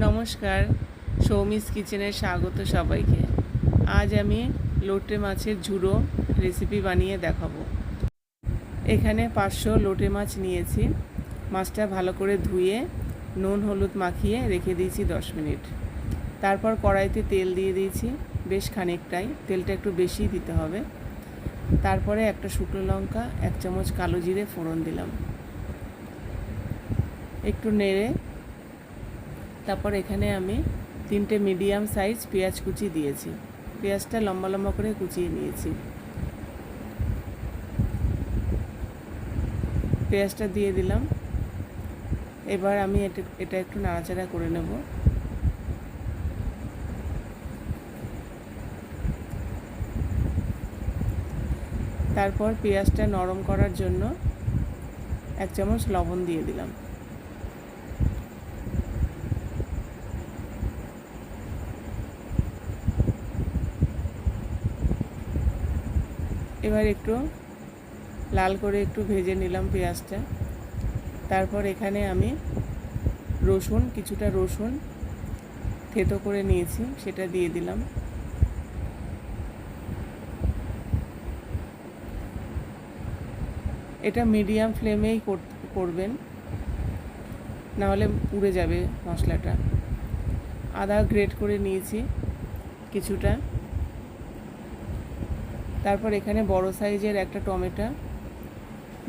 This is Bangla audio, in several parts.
নমস্কার, সৌমিস কিচেনে স্বাগত সবাইকে। আজ আমি লোটে মাছের ঝুড়ো রেসিপি বানিয়ে দেখাবো। এখানে 500 লোটে মাছ নিয়েছি। মাছটা ভালো করে ধুয়ে নুন হলুদ মাখিয়ে রেখে দিয়েছি 10 মিনিট। তারপর কড়াইতে তেল দিয়ে দিয়েছি, বেশ খানিকটাই, তেলটা একটু বেশি দিতে হবে। তারপরে একটা শুকনো লঙ্কা, 1 চামচ কালো জিরে ফোড়ন দিলাম, একটু নেড়ে তারপর এখানে আমি 3টে মিডিয়াম সাইজ পেঁয়াজ কুচি দিয়েছি। পেঁয়াজটা লম্বা লম্বা করে কুচিয়ে নিয়েছি। পেঁয়াজটা দিয়ে দিলাম। এবার আমি এটা একটু নাড়াচাড়া করে নেব। তারপর পেঁয়াজটা নরম করার জন্য 1 চামচ লবণ দিয়ে দিলাম। এবার একটু লাল করে একটু ভেজে নিলাম পেঁয়াজটা। তারপর এখানে আমি কিছুটা রসুন থেতো করে নিয়েছি, সেটা দিয়ে দিলাম। এটা মিডিয়াম ফ্লেমেই করবেন, নাহলে পুড়ে যাবে মশলাটা। আদা গ্রেট করে নিয়েছি কিছুটা। তারপর এখানে বড় সাইজের একটা টমেটো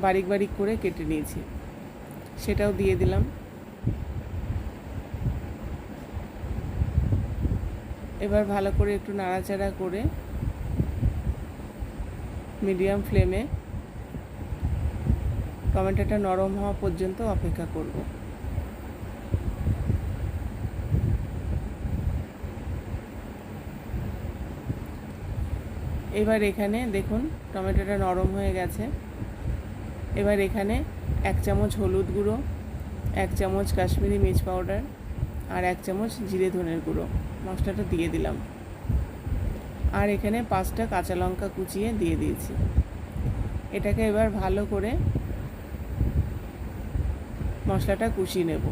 বারিক বারিক করে কেটে নিয়েছি, সেটাও দিয়ে দিলাম। এবার ভালো করে একটু নাড়াচাড়া করে মিডিয়াম ফ্লেমে টমেটোটা নরম হওয়া পর্যন্ত অপেক্ষা করব। এবার এখানে দেখুন টমেটোটা নরম হয়ে গেছে। এবার এখানে 1 চামচ হলুদ গুঁড়ো, 1 চামচ কাশ্মীরি মির্চ পাউডার আর 1 চামচ জিরে ধনের গুঁড়ো মশলাটা দিয়ে দিলাম। আর এখানে 5টা কাঁচা লঙ্কা কুচিয়ে দিয়ে দিয়েছি। এটাকে এবার ভালো করে মশলাটা কষিয়ে নেব।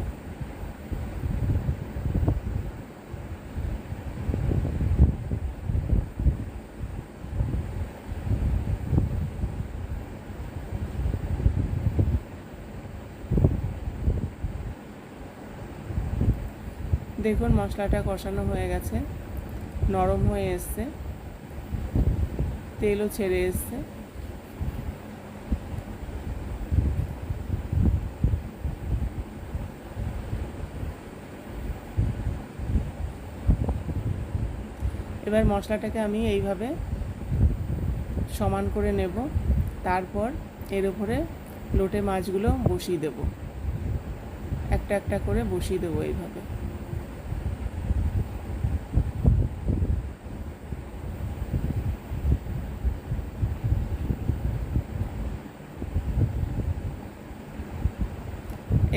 দেখুন মশলাটা কষানো হয়ে গেছে, নরম হয়ে এসছে, তেলও ছেড়ে এসছে। এবার মশলাটাকে আমি এইভাবে সমান করে নেব। তারপর এর উপরে লোটে মাছগুলো বসিয়ে দেব, একটা একটা করে বসিয়ে দেবো এইভাবে।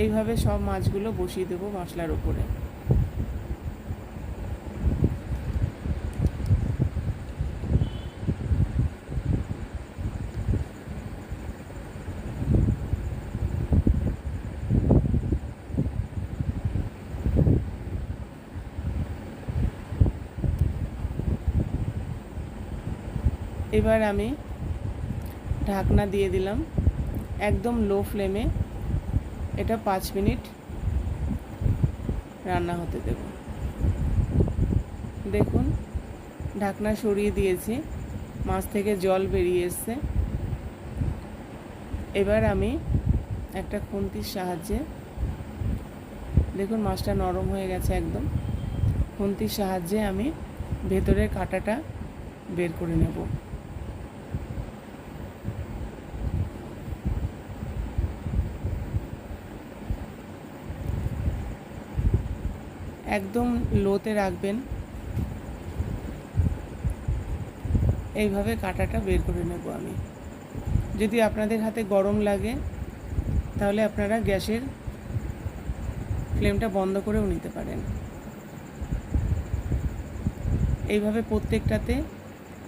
এইভাবে সব মাছগুলো বসিয়ে দেবো মশলার উপরে। এবার আমি ঢাকনা দিয়ে দিলাম, একদম লো ফ্লেমে এটা 5 মিনিট রান্না হতে দেব। দেখুন ঢাকনা সরিয়ে দিয়েছি, মাছ থেকে জল বেরিয়ে এসছে। এবার আমি একটা খুন্তির সাহায্যে, দেখুন মাছটা নরম হয়ে গেছে একদম, খুন্তির সাহায্যে আমি ভেতরের কাঁটাটা বের করে নেব। একদম লোতে রাখবেন, এইভাবে কাঁটাটা বের করে নেব আমি। যদি আপনাদের হাতে গরম লাগে তাহলে আপনারা গ্যাসের ফ্লেমটা বন্ধ করেও নিতে পারেন। এইভাবে প্রত্যেকটাতে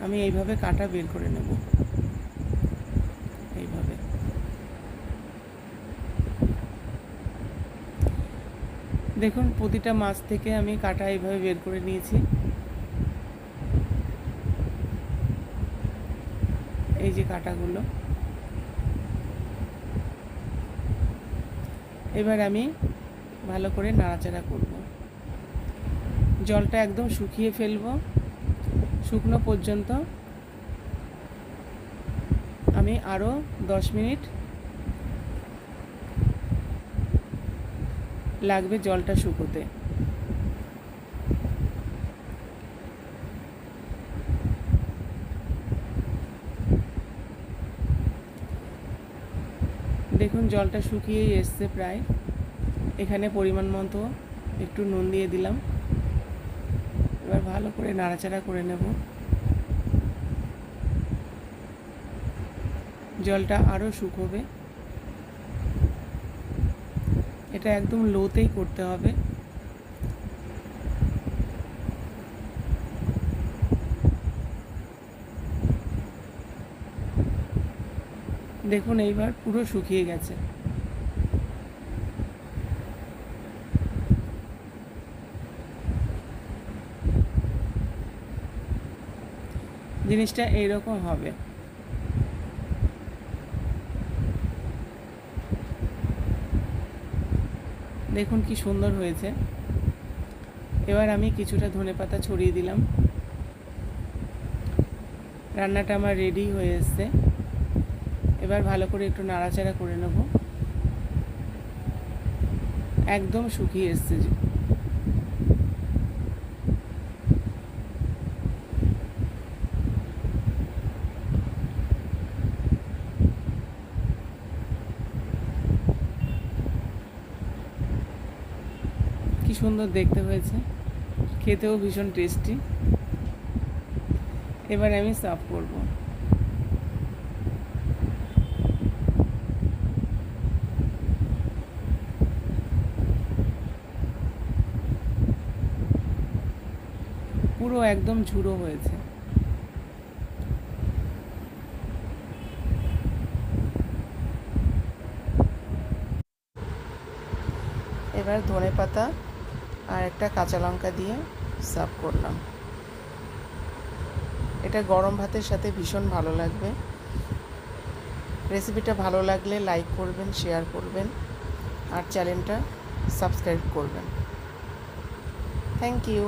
আমি এইভাবে কাঁটা বের করে নেব, এইভাবে। দেখুন প্রতিটা মাছ থেকে আমি কাঁটা এইভাবে বের করে নিয়েছি। এই যে কাঁটাগুলো। এবার আমি ভালো করে নাড়াচাড়া করব। জলটা একদম শুকিয়ে ফেলবো, শুকনো পর্যন্ত আমি আরও 10 মিনিট লাগবে জলটা শুকোতে। দেখুন জলটা শুকিয়েই এসছে প্রায়। এখানে পরিমাণ মতো একটু নুন দিয়ে দিলাম। এবার ভালো করে নাড়াচাড়া করে নেব। জলটা আরও শুকোবে, এটা একদম লোতেই করতে হবে। দেখুন এইবার পুরো শুকিয়ে গেছে। জিনিসটা এইরকম হবে। দেখুন কি সুন্দর হয়েছে। এবার আমি কিছুটা ধনেপাতা ছড়িয়ে দিলাম। রান্নাটা আমার রেডি হয়ে এসছে। এবার ভালো করে একটু নাড়াচাড়া করে নেব। একদম শুকিয়ে এসছে। কি সুন্দর দেখতে হয়েছে, খেতেও ভীষণ টেস্টি। এবার আমি সার্ভ করব। পুরো একদম ঝুড়ো হয়েছে। এবার ধনেপাতা আর একটা কাঁচা লঙ্কা দিয়ে সার্ভ করলাম। এটা গরম ভাতের সাথে ভীষণ ভালো লাগবে। রেসিপিটা ভালো লাগলে লাইক করবেন, শেয়ার করবেন আর চ্যানেলটা সাবস্ক্রাইব করবেন। Thank you.